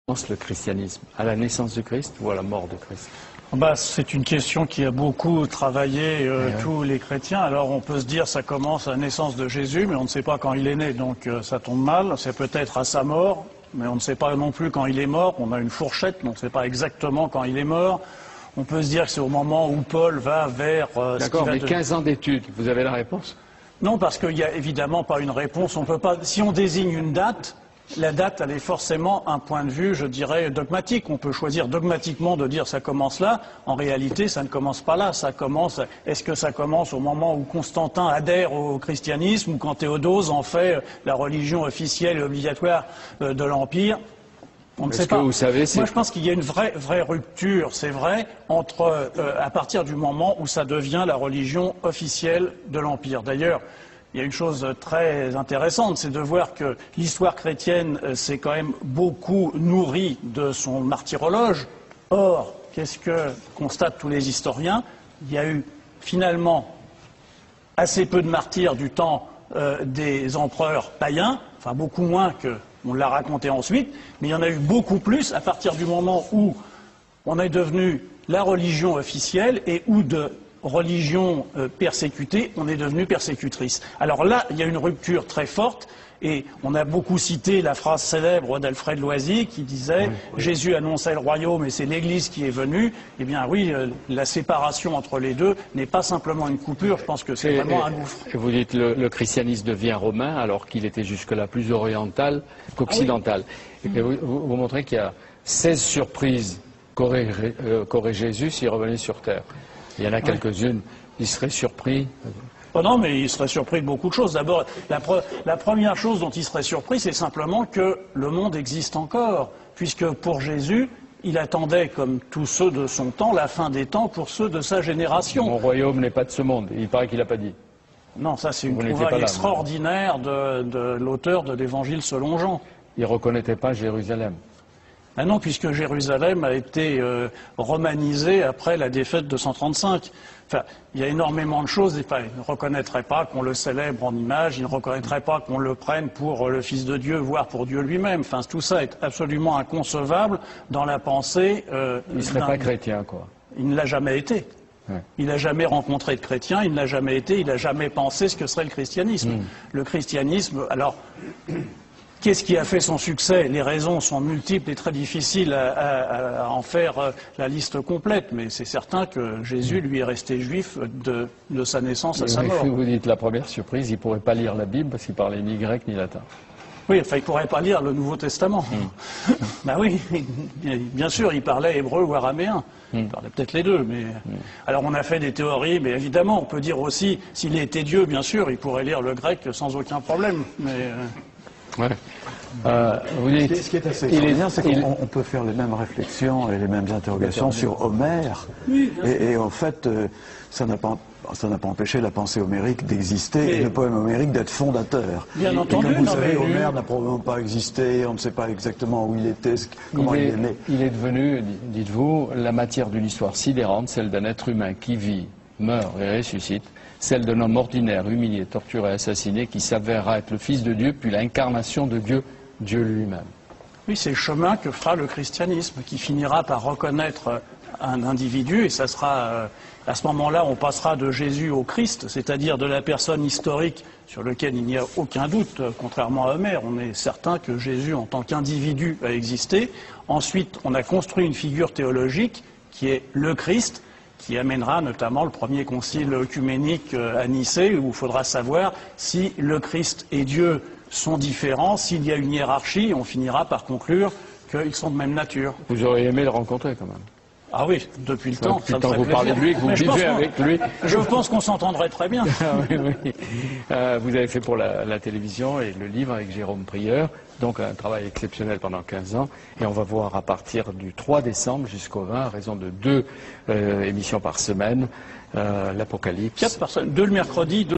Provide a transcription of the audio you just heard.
le christianisme? À la naissance du Christ ou à la mort du Christ? C'est une question qui a beaucoup travaillé tous les chrétiens. Alors on peut se dire ça commence à la naissance de Jésus, mais on ne sait pas quand il est né, donc ça tombe mal. C'est peut-être à sa mort, mais on ne sait pas non plus quand il est mort. On a une fourchette, mais on ne sait pas exactement quand il est mort. On peut se dire que c'est au moment où Paul va vers... D'accord, mais 15 ans d'études, vous avez la réponse? Non, parce qu'il n'y a évidemment pas une réponse. On peut pas... Si on désigne une date... La date, elle est forcément un point de vue, je dirais, dogmatique. On peut choisir dogmatiquement de dire ça commence là. En réalité, ça ne commence pas là. Ça commence. Est-ce que ça commence au moment où Constantin adhère au christianisme ou quand Théodose en fait la religion officielle et obligatoire de l'Empire? On ne sait pas. Vous savez, moi, je pense qu'il y a une vraie rupture, c'est vrai, entre à partir du moment où ça devient la religion officielle de l'Empire. D'ailleurs, il y a une chose très intéressante, c'est de voir que l'histoire chrétienne s'est quand même beaucoup nourrie de son martyrologe. Or, qu'est-ce que constatent tous les historiens? Il y a eu finalement assez peu de martyrs du temps des empereurs païens, enfin beaucoup moins qu'on l'a raconté ensuite, mais il y en a eu beaucoup plus à partir du moment où on est devenu la religion officielle et où de religion persécutée, on est devenu persécutrice. Alors là, il y a une rupture très forte, et on a beaucoup cité la phrase célèbre d'Alfred Loisy qui disait « Jésus annonçait le royaume et c'est l'Église qui est venue ». Eh bien oui, la séparation entre les deux n'est pas simplement une coupure, je pense que c'est vraiment un gouffre. Vous dites le christianisme devient romain alors qu'il était jusque-là plus oriental qu'occidental. Ah oui. Vous montrez qu'il y a 16 surprises qu'aurait Jésus s'il revenait sur Terre. Il y en a quelques-unes, il serait surpris. Oh non, mais il serait surpris de beaucoup de choses. D'abord, la première chose dont il serait surpris, c'est simplement que le monde existe encore. Puisque pour Jésus, il attendait, comme tous ceux de son temps, la fin des temps pour ceux de sa génération. Mon royaume n'est pas de ce monde. Il paraît qu'il n'a pas dit. Non, ça c'est une trouvaille extraordinaire de l'auteur de l'Évangile selon Jean. Il ne reconnaissait pas Jérusalem. Ah non, puisque Jérusalem a été romanisée après la défaite de 135. Enfin, il y a énormément de choses. Enfin, il ne reconnaîtrait pas qu'on le célèbre en image, il ne reconnaîtrait pas qu'on le prenne pour le Fils de Dieu, voire pour Dieu lui-même. Enfin, tout ça est absolument inconcevable dans la pensée. Il ne serait pas chrétien, quoi. Il ne l'a jamais été. Ouais. Il n'a jamais rencontré de chrétien, il ne l'a jamais été, il n'a jamais pensé ce que serait le christianisme. Le christianisme, alors... Qu'est-ce qui a fait son succès? Les raisons sont multiples et très difficiles à en faire la liste complète, mais c'est certain que Jésus, lui, est resté juif de sa naissance à sa mort. Vous dites la première surprise, il ne pourrait pas lire la Bible parce qu'il parlait ni grec ni latin. Oui, enfin, il ne pourrait pas lire le Nouveau Testament. Ben oui, bien sûr, il parlait hébreu ou araméen. Il parlait peut-être les deux, mais... Alors on a fait des théories, mais évidemment, on peut dire aussi, s'il était Dieu, bien sûr, il pourrait lire le grec sans aucun problème, mais... Ouais. Vous dites, ce qui est assez extraordinaire, c'est qu'on peut faire les mêmes réflexions et les mêmes interrogations sur Homère. Oui, et en fait, ça n'a pas empêché la pensée homérique d'exister et le poème homérique d'être fondateur. Bien entendu. Et comme vous savez, Homère n'a probablement pas existé, on ne sait pas exactement où il était, comment il est né. Il est devenu, dites-vous, la matière d'une histoire sidérante, celle d'un être humain qui vit, meurt et ressuscite. Celle d'un homme ordinaire, humilié, torturé, assassiné, qui s'avérera être le Fils de Dieu, puis l'incarnation de Dieu, Dieu lui-même. Oui, c'est le chemin que fera le christianisme, qui finira par reconnaître un individu, et ça sera, à ce moment-là, on passera de Jésus au Christ, c'est-à-dire de la personne historique sur laquelle il n'y a aucun doute, contrairement à Homère. On est certain que Jésus, en tant qu'individu, a existé. Ensuite, on a construit une figure théologique qui est le Christ, qui amènera notamment le premier concile œcuménique à Nicée, où il faudra savoir si le Christ et Dieu sont différents, s'il y a une hiérarchie, on finira par conclure qu'ils sont de même nature. Vous auriez aimé le rencontrer quand même. Ah oui, depuis le temps. Depuis le temps que vous parlez de lui, que vous vivez avec lui. Je pense qu'on s'entendrait très bien. Oui. Vous avez fait pour la télévision et le livre avec Jérôme Prieur, donc un travail exceptionnel pendant 15 ans. Et on va voir à partir du 3 décembre jusqu'au 20, à raison de 2 émissions par semaine, l'Apocalypse. 4 par semaine, 2 le mercredi, 2